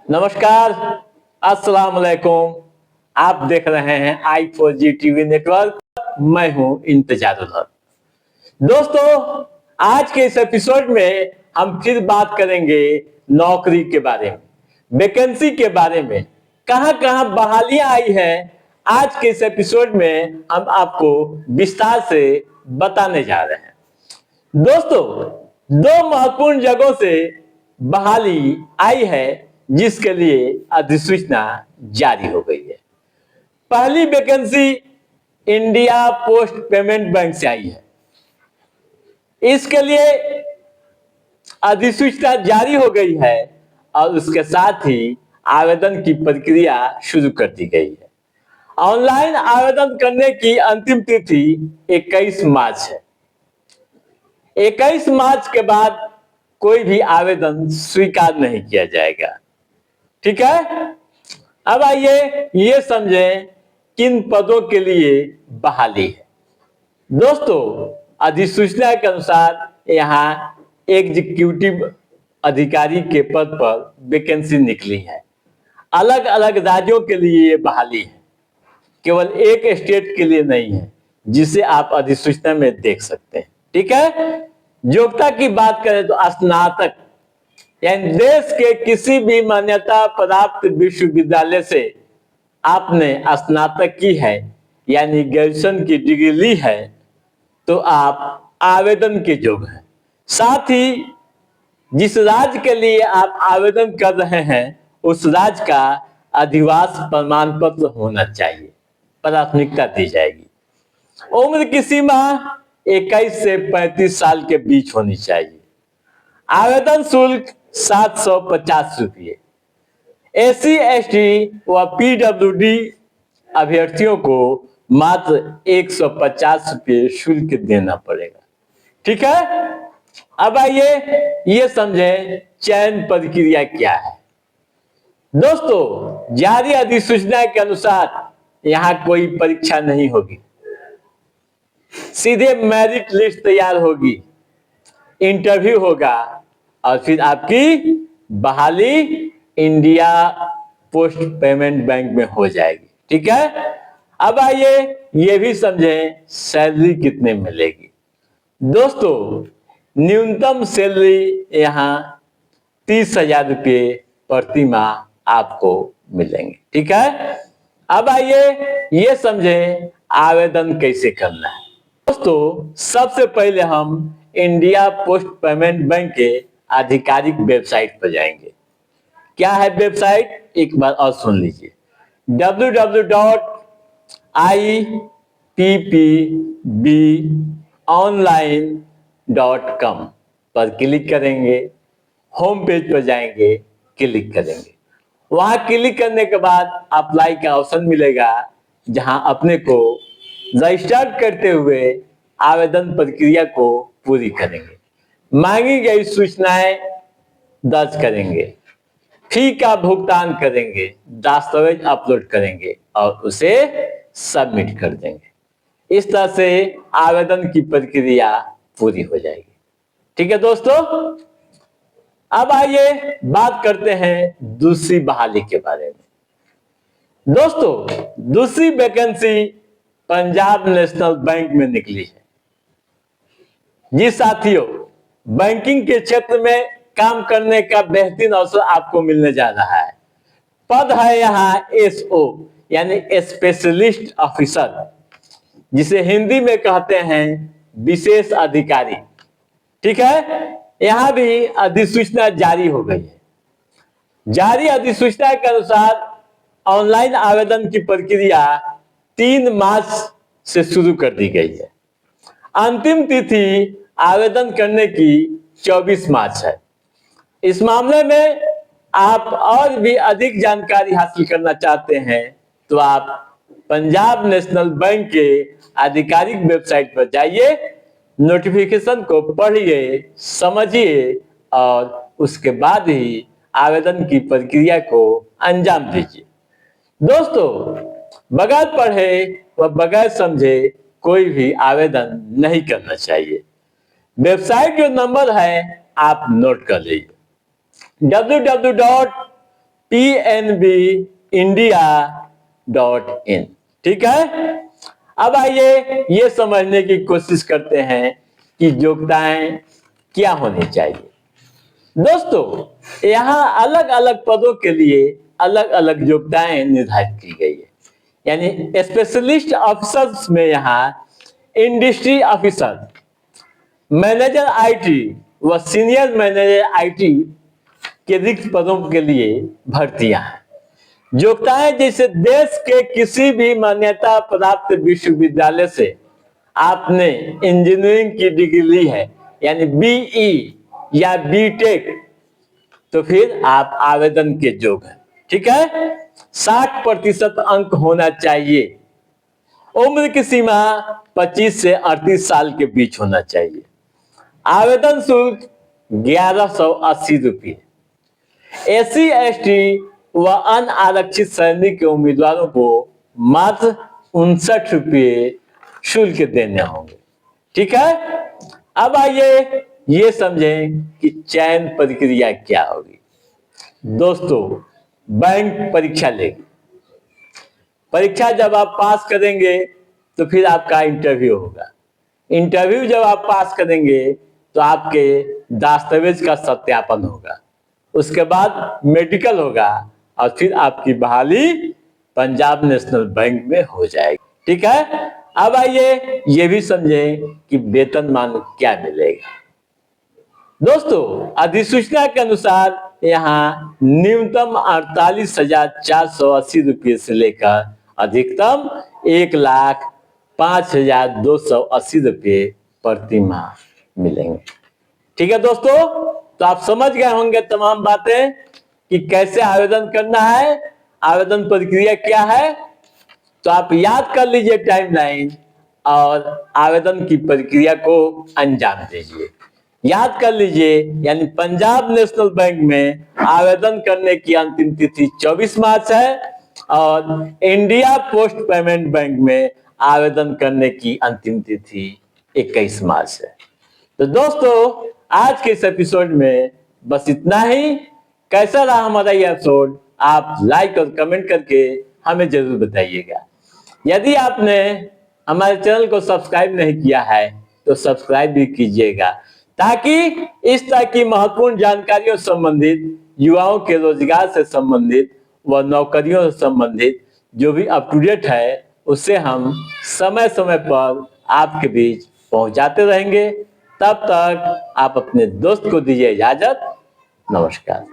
नमस्कार, अस्सलाम वालेकुम। आप देख रहे हैं i4G टीवी नेटवर्क। मैं हूं इंतजारुल हक। दोस्तों, आज के इस एपिसोड में हम फिर बात करेंगे नौकरी के बारे में, वैकेंसी के बारे में, कहां-कहां बहालियां आई हैं। आज के इस एपिसोड में हम आपको विस्तार से बताने जा रहे हैं। दोस्तों, दो महत्वपूर्ण जगहों से बहाली आई है जिसके लिए अधिसूचना जारी हो गई है। पहली vacancy India post payment bank से आई है। इसके लिए अधिसूचना जारी हो गई है और उसके साथ ही आवेदन की प्रक्रिया शुरू कर दी गई है। ऑनलाइन आवेदन करने की अंतिम तिथि 21 मार्च है। 21 मार्च के बाद कोई भी आवेदन स्वीकार नहीं किया जाएगा। ठीक है। अब आइए ये समझें किन पदों के लिए बहाली है। दोस्तों, अधिसूचना के अनुसार यहाँ एग्जीक्यूटिव अधिकारी के पद पर वैकेंसी निकली है। अलग अलग राज्यों के लिए ये बहाली है, केवल एक स्टेट के लिए नहीं है, जिसे आप अधिसूचना में देख सकते हैं। ठीक है। योग्यता की बात करें तो स्नातक यानी देश के किसी भी मान्यता प्राप्त विश्वविद्यालय से आपने स्नातक की है यानी ग्रेजुएशन की डिग्री ली है तो आप आवेदन के योग्य हैं। साथ ही जिस राज्य के लिए आप आवेदन कर रहे हैं उस राज्य का अधिवास प्रमाण पत्र होना चाहिए, प्राथमिकता दी जाएगी। उम्र की सीमा 21 से 35 साल के बीच होनी चाहिए। आवेदन शुल्क 750 रुपये। SC, ST व PWD अभ्यर्थियों को मात्र 150 रुपये शुल्क देना पड़ेगा। ठीक है। अब आइए ये समझें चयन प्रक्रिया क्या है। दोस्तों, जारी अधिसूचना के अनुसार यहाँ कोई परीक्षा नहीं होगी, सीधे मेरिट लिस्ट तैयार होगी, इंटरव्यू होगा और फिर आपकी बहाली इंडिया पोस्ट पेमेंट बैंक में हो जाएगी। ठीक है। अब आइए ये भी समझें सैलरी कितने मिलेगी। दोस्तों, न्यूनतम सैलरी यहाँ 30,000 रुपये प्रति माह आपको मिलेंगे। ठीक है। अब आइए ये समझें आवेदन कैसे करना है। दोस्तों, सबसे पहले हम इंडिया पोस्ट पेमेंट बैंक के आधिकारिक वेबसाइट पर जाएंगे। क्या है वेबसाइट, एक बार और सुन लीजिए, www.ippbonline.com पर क्लिक करेंगे। होम पेज पर जाएंगे, क्लिक करेंगे। वहां क्लिक करने के बाद अप्लाई का ऑप्शन मिलेगा, जहां अपने को रजिस्टर्ड करते हुए आवेदन प्रक्रिया को पूरी करेंगे। मांगी गई सूचनाएं दर्ज करेंगे, फी का भुगतान करेंगे, दस्तावेज अपलोड करेंगे और उसे सबमिट कर देंगे। इस तरह से आवेदन की प्रक्रिया पूरी हो जाएगी। ठीक है दोस्तों। अब आइए बात करते हैं दूसरी बहाली के बारे में। दोस्तों, दूसरी वैकेंसी पंजाब नेशनल बैंक में निकली है। जी साथियों, बैंकिंग के क्षेत्र में काम करने का बेहतरीन अवसर आपको मिलने जा रहा है। पद है यहाँ SO यानी स्पेशलिस्ट ऑफिसर, जिसे हिंदी में कहते हैं विशेष अधिकारी। ठीक है। यहाँ भी अधिसूचना जारी हो गई है। जारी अधिसूचना के अनुसार ऑनलाइन आवेदन की प्रक्रिया 3 मार्च से शुरू कर दी गई है। अंतिम तिथि आवेदन करने की 24 मार्च है। इस मामले में आप और भी अधिक जानकारी हासिल करना चाहते हैं तो आप पंजाब नेशनल बैंक के आधिकारिक वेबसाइट पर जाइए, नोटिफिकेशन को पढ़िए, समझिए और उसके बाद ही आवेदन की प्रक्रिया को अंजाम दीजिए। दोस्तों, बगैर पढ़े व बगैर समझे कोई भी आवेदन नहीं करना चाहिए। वेबसाइट जो नंबर है आप नोट कर लीजिए, www.ippbonline.com pnbindia.in। ठीक है, अब आइए ये समझने की कोशिश करते हैं कि योग्यताएं क्या होनी चाहिए। दोस्तों, यहाँ अलग अलग पदों के लिए अलग अलग योग्यताएं निर्धारित की गई है। यानी स्पेशलिस्ट ऑफिसर्स में यहाँ इंडस्ट्री ऑफिसर, मैनेजर आईटी व सीनियर मैनेजर आईटी के रिक्त पदों के लिए भर्तियां हैं। योग्यताएं जैसे देश के किसी भी मान्यता प्राप्त विश्वविद्यालय से आपने इंजीनियरिंग की डिग्री ली है, यानी बीई या बीटेक, तो फिर आप आवेदन के योग्य हैं। ठीक है, 60% अंक होना चाहिए। उम्र की सीमा 25 से 38 साल के बीच होना चाहिए। आवेदन शुल्क 1180 रुपये। एससी एसटी व अनारक्षित श्रेणी के उम्मीदवारों को मात्र 59 रुपये शुल्क देने होंगे। ठीक है, अब आइए ये समझें कि चयन प्रक्रिया क्या होगी। दोस्तों, बैंक परीक्षा लेगी। परीक्षा जब आप पास करेंगे तो फिर आपका इंटरव्यू होगा। इंटरव्यू जब आप पास करेंगे तो आपके दस्तावेज का सत्यापन होगा। उसके बाद मेडिकल होगा और फिर आपकी बहाली पंजाब नेशनल बैंक में हो जाएगी। ठीक है, अब आइए ये भी समझें कि वेतनमान क्या मिलेगा। दोस्तों, अधिसूचना के अनुसार यहाँ न्यूनतम 48,480 रुपये से लेकर अधिकतम 1,05,280 रुपये प्रति माह मिलेंगे। ठीक है दोस्तों, तो आप समझ गए होंगे तमाम बातें कि कैसे आवेदन करना है, आवेदन प्रक्रिया क्या है। तो आप याद कर लीजिए टाइमलाइन और आवेदन की प्रक्रिया को अंजाम दीजिए। याद कर लीजिए, यानी पंजाब नेशनल बैंक में आवेदन करने की अंतिम तिथि 24 मार्च है और इंडिया पोस्ट पेमेंट बैंक में आवेदन करने की अंतिम तिथि 21 मार्च है। तो दोस्तों, आज के इस एपिसोड में बस इतना ही। कैसा रहा हमारा ये एपिसोड, आप लाइक और कमेंट करके हमें जरूर बताइएगा। यदि आपने हमारे चैनल को सब्सक्राइब नहीं किया है तो सब्सक्राइब भी कीजिएगा, ताकि इस तरह की महत्वपूर्ण जानकारियों से संबंधित, युवाओं के रोजगार से संबंधित व नौकरियों से संबंधित जो भी अप टू डेट है, उससे हम समय समय पर आपके बीच पहुंचाते रहेंगे। तब तक आप अपने दोस्त को दीजिए इजाजत। नमस्कार।